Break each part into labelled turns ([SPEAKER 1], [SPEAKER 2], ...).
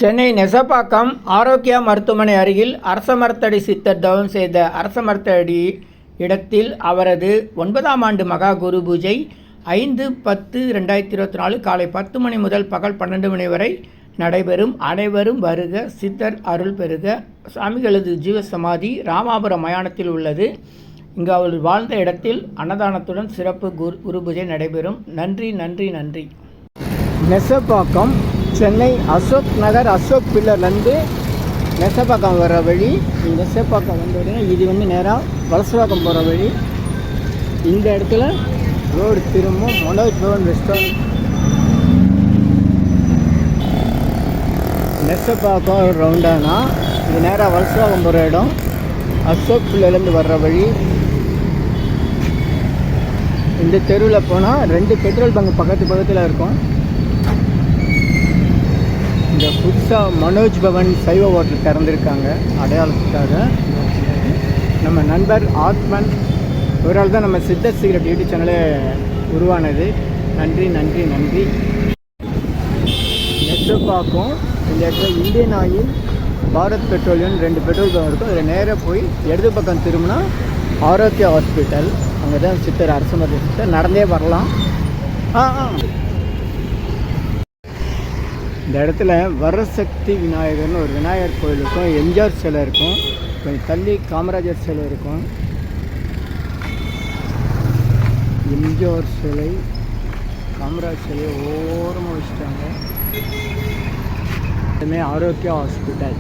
[SPEAKER 1] சென்னை நெசப்பாக்கம் ஆரோக்கியா மருத்துவமனை அருகில் அரசமரத்தடி சித்தர் தவம் செய்த அரசமரத்தடி இடத்தில் அவரது 9ஆம் ஆண்டு மகா குரு பூஜை 5/10/2024 காலை 10 மணி முதல் பகல் 12 மணி வரை நடைபெறும். அனைவரும் வருக, சித்தர் அருள் பெறுக. சுவாமிகளது ஜீவசமாதி ராமாபுரம் மயானத்தில் உள்ளது. இங்கு அவர் வாழ்ந்த இடத்தில் அன்னதானத்துடன் சிறப்பு குரு பூஜை நடைபெறும். நன்றி நன்றி நன்றி. நெசப்பாக்கம் சென்னை அசோக் நகர் அசோக் பில்லர்லேருந்து நெசப்பாக்கம் வர வழி. நெசப்பாக்கம் வந்தோடனே இது நேராக வலசவாக்கம் போகிற வழி. இந்த இடத்துல ரோடு திரும்பும். மனோஜ் பவன் ரெஸ்டாரண்ட். நெசப்பாக்கம் ரவுண்டானா இது நேராக வலசவாக்கம் போகிற இடம். அசோக் பில்லர்லேருந்து வர்ற வழி. இந்த தெருவில் போனால் 2 பெட்ரோல் பங்க் பக்கத்தில் இருக்கும். இந்த புதுசாக மனோஜ் பவன் சைவ ஹோட்டல் திறந்துருக்காங்க அடையாளத்துக்காக. நம்ம நண்பர் ஆத்மன் இவரால் தான் நம்ம சித்தர் சீக்ரெட் யூடியூப் சேனலே உருவானது. நன்றி நன்றி நன்றி. நெசப்பாக்கம் இந்த இடத்துல Indian oil, Bharat petroleum 2 petrol bunk இருக்கும். அதில் நேராக போய் இடது பக்கம் திரும்பினா ஆரோக்கியா ஹாஸ்பிட்டல். அங்கே தான் சித்தர் அரசமரத்தடி சித்தர். நடந்தே வரலாம். இந்த இடத்துல வரசக்தி விநாயகர்னு ஒரு விநாயகர் கோயில் இருக்கும். எம்ஜிஆர் சிலை இருக்கும். கொஞ்சம் தள்ளி காமராஜர் சிலை இருக்கும். எம்ஜிஆர் சிலை, காமராஜர் சிலையை ஓரமாக வச்சுட்டாங்க. இதுமே ஆரோக்கியா ஹாஸ்பிட்டல்,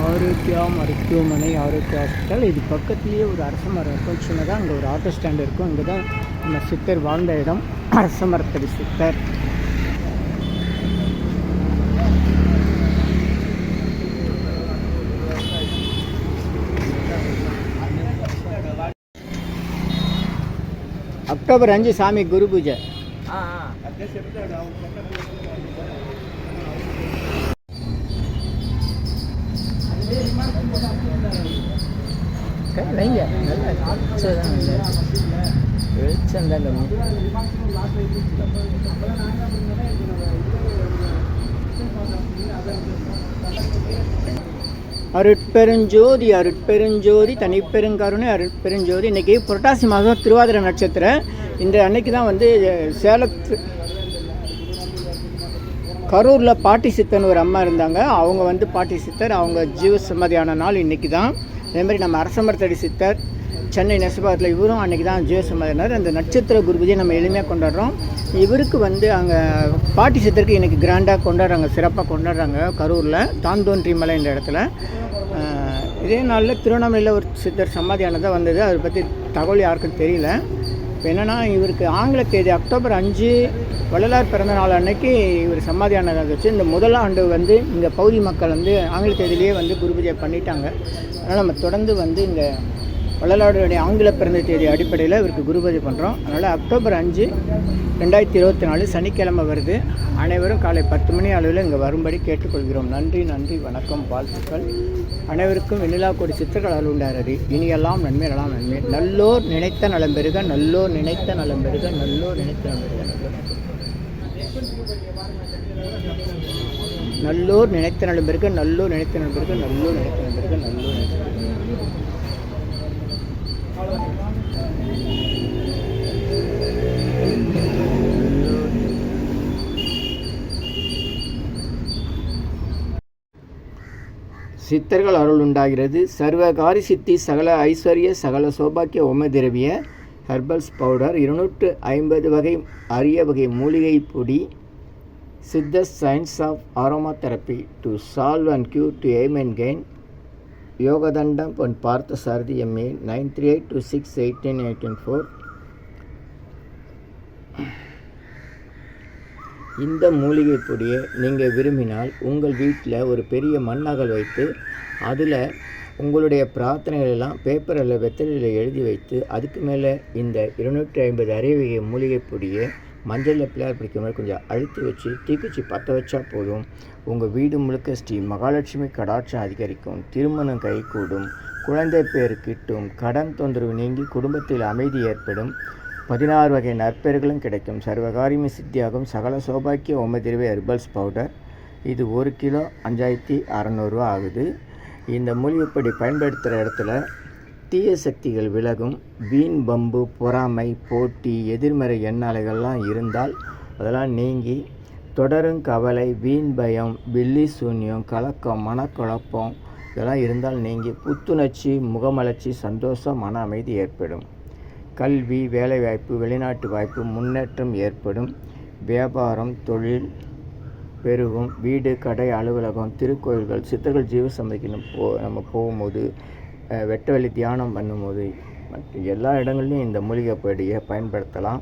[SPEAKER 1] ஆரோக்கியா மருத்துவமனை, ஆரோக்கியா ஹாஸ்பிட்டல். இது பக்கத்துலேயே ஒரு அரச மரம் இருக்கும். சின்னதாக அங்கே ஒரு ஆட்டோ ஸ்டாண்ட் இருக்கும். இங்கே தான் நம்ம சித்தர் வாழ்ந்த இடம். அரசமரத்தடி சித்தர். அக்டோபர் 5 சாமி குரு பூஜை. வைங்க, நல்லா வெளிச்சம் தான். அருட்பெருஞ்சோதி அருட்பெருஞ்சோதி தனிப்பெருங்கருணை அருட்பெருஞ்சோதி. இன்றைக்கி புரட்டாசி மாதம் திருவாதிரை நட்சத்திரம். இந்த அன்னைக்கு தான் கரூரில் பாட்டி சித்தர்னு ஒரு அம்மா இருந்தாங்க. அவங்க பாட்டி சித்தர், அவங்க ஜீவ சமாதியான நாள் இன்றைக்கி தான். அதேமாதிரி நம்ம அரசமரத்தடி சித்தர் சென்னை நெசப்பாக்கத்தில் இவரும் அன்றைக்கி தான் ஜீவ சமாதினார். அந்த நட்சத்திர குரு பூஜையை நம்ம எளிமையாக கொண்டாடுறோம். இவருக்கு அங்கே பாட்டி சித்தருக்கு இன்றைக்கி கிராண்டாக கொண்டாடுறாங்க, சிறப்பாக கொண்டாடுறாங்க. கரூரில் தாந்தோன்றி மலை இந்த இடத்துல. இதே நாளில் திருவண்ணாமலையில் ஒரு சித்தர் சமாதியானதாக வந்தது. அதை பற்றி தகவல் யாருக்கும் தெரியல. இப்போ என்னென்னா, இவருக்கு ஆங்கில தேதி அக்டோபர் 5 வள்ளலார் பிறந்த நாள் அன்னைக்கு இவர் சமாதியானதாக வச்சு இந்த முதல் ஆண்டு இங்கே பகுதி மக்கள் ஆங்கில தேதியிலேயே குரு பூஜை பண்ணிட்டாங்க. அதனால் நம்ம தொடர்ந்து இங்கே வள்ளலாருடைய ஆங்கில பிறந்த தேதி அடிப்படையில் இவருக்கு குரு பூஜை பண்ணுறோம். அதனால் அக்டோபர் 5 2024 சனிக்கிழமை வருது. அனைவரும் காலை 10 மணி அளவில் இங்கே வரும்படி கேட்டுக்கொள்கிறோம். நன்றி நன்றி வணக்கம், வாழ்த்துக்கள். அனைவருக்கும் வெண்ணிலா கோடி சித்தர்கள் அருள் உண்டாரது. இனியெல்லாம் நன்மை எல்லாம் நன்மை. நல்லோர் நினைத்த நலம் பெறுக, நல்லோர் நினைத்த நலம் பெறுக, நல்லோர் நினைத்த நலம் பெறுக, நல்லோர் நினைத்த நலம் பெறுக, நல்லோர் நினைத்த நலம் பெறுக, நல்லோர் நினைத்த நலம் பெறுக, நல்லோர் நினைத்த நலம் பெறுக. சித்தர்கள் அருள் உண்டாகிறது. சர்வகாரி சித்தி சகல ஐஸ்வர்ய சகல சௌபாக்கிய திரவிய ஹெர்பல்ஸ் பவுடர் 250 வகை அரிய வகை மூலிகை பொடி. Siddhar science of aromatherapy to solve and cure to aim and gain. Yogathandam Pon பார்த்த சாரதி எம்ஏ 9382681884. இந்த மூலிகை பொடியை நீங்கள் விரும்பினால் உங்கள் வீட்டில் ஒரு பெரிய மண்ணகல் வைத்து அதில் உங்களுடைய பிரார்த்தனைகள் எல்லாம் பேப்பரில் வெத்தலையில் எழுதி வைத்து அதுக்கு மேலே இந்த 250 அரிய மூலிகை பொடியை மஞ்சளில் பிள்ளையார் பிடிக்கிற மாதிரி கொஞ்சம் அழுத்தி வச்சு தீக்குச்சி பற்ற வச்சா போதும். உங்கள் வீடு முழுக்க ஸ்ரீ மகாலட்சுமி கடாட்சம் அதிகரிக்கும், திருமணம் கைகூடும், குழந்தை பேர் கிட்டும், கடன் தொந்தரவு நீங்கி குடும்பத்தில் அமைதி ஏற்படும். 16 வகை நற்பெயர்களும் கிடைக்கும். சர்வகாரியமும் சித்தியாகும். சகல சௌபாக்கிய ஓமதிரவே ஹெர்பல்ஸ் பவுடர். இது 1 கிலோ 5600 ரூபா ஆகுது. இந்த மூலிகைப்பொடி பயன்படுத்துகிற இடத்துல தீய சக்திகள் விலகும். வீண் பம்பு, பொறாமை, போட்டி, எதிர்மறை எண்ணாலைகள்லாம் இருந்தால் அதெல்லாம் நீங்கி தொடரும் கவலை, வீண் பயம், பில்லி சூன்யம், கலக்கம், மனக்குழப்பம் இதெல்லாம் இருந்தால் நீங்கி புத்துணர்ச்சி, முகமலர்ச்சி, சந்தோஷம், மன அமைதி ஏற்படும். கல்வி, வேலைவாய்ப்பு, வெளிநாட்டு வாய்ப்பு, முன்னேற்றம் ஏற்படும். வியாபாரம், தொழில் பெருகும். வீடு, கடை, அலுவலகம், திருக்கோயில்கள், சித்தர்கள் ஜீவசமாதிக்கு நம்ம போகும்போது, வெட்ட வெளி தியானம் பண்ணும்போது மற்ற எல்லா இடங்கள்லையும் இந்த மூலிகைப்பொடியை பயன்படுத்தலாம்.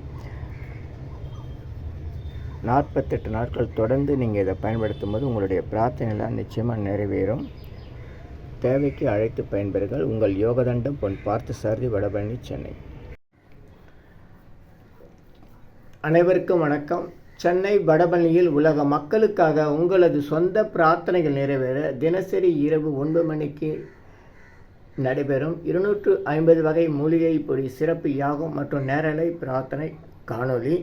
[SPEAKER 1] 48 நாட்கள் தொடர்ந்து நீங்கள் இதை பயன்படுத்தும் போது உங்களுடைய பிரார்த்தனைலாம் நிச்சயமாக நிறைவேறும். தேவைக்கு அழைத்து பயன்பெறுங்கள். உங்கள் யோகதண்டம் பொன் பார்த்தசாரதி, வடபழனி, சென்னை. அனைவருக்கும் வணக்கம். சென்னை வடபழனியில் உலக மக்களுக்காக உங்களது சொந்த பிரார்த்தனைகள் நிறைவேற தினசரி இரவு 9 மணிக்கு நடைபெறும் 250 வகை மூலிகை பொடி சிறப்பு யாகம் மற்றும் நேரலை பிரார்த்தனை காணொளி.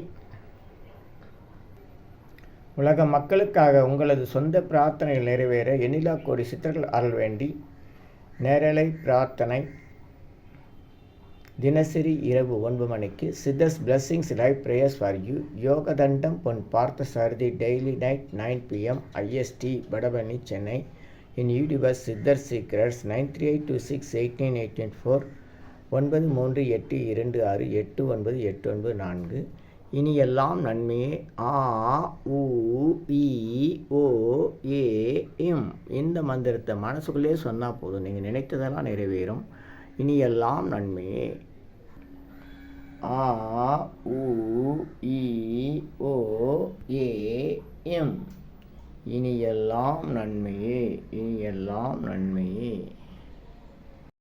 [SPEAKER 1] உலக மக்களுக்காக உங்களது சொந்த பிரார்த்தனைகள் நிறைவேற எண்ணிலா கோடி சித்தர்கள் அருள் வேண்டி நேரலை பிரார்த்தனை தினசரி இரவு 9 மணிக்கு. Siddhars blessings live prayers for you. Yogathandam Pon Parthasarathy daily night 9 PM IST, Vadapalani, Chennai. In universe Siddhar secrets 9382689884 938826898994. இனி எல்லாம் நன்மையே. ஆ உ இ ஓ ஏ இம் இந்த மந்திரத்தை மனசுக்குள்ளே சொன்னால் போதும், நீங்கள் நினைத்ததெல்லாம் நிறைவேறும். இனி எல்லாம் நன்மையே. ஆ உ இ ஓ ஏ இம் இனி எல்லாம் நன்மையே. இனி எல்லாம் நன்மையே.